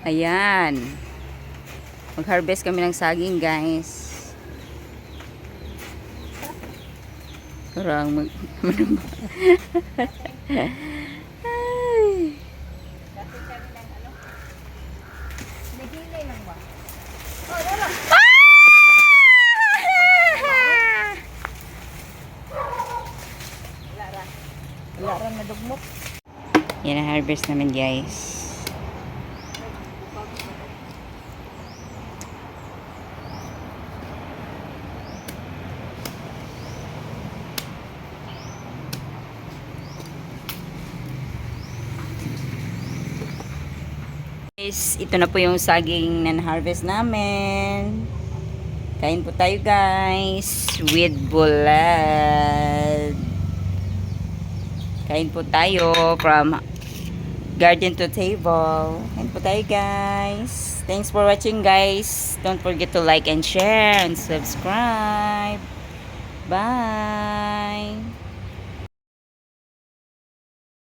Ayan. Mag-harvest kami ng saging, guys. Kurang mag... Ay. Wala rin nadugmok. Yan ang harvest namin, guys. Guys, ito na po yung saging na harvest namin. Kain po tayo, guys, with bulad. Kain po tayo from garden to table. Kain po tayo, guys. Thanks for watching, guys. Don't forget to like and share and subscribe. Bye.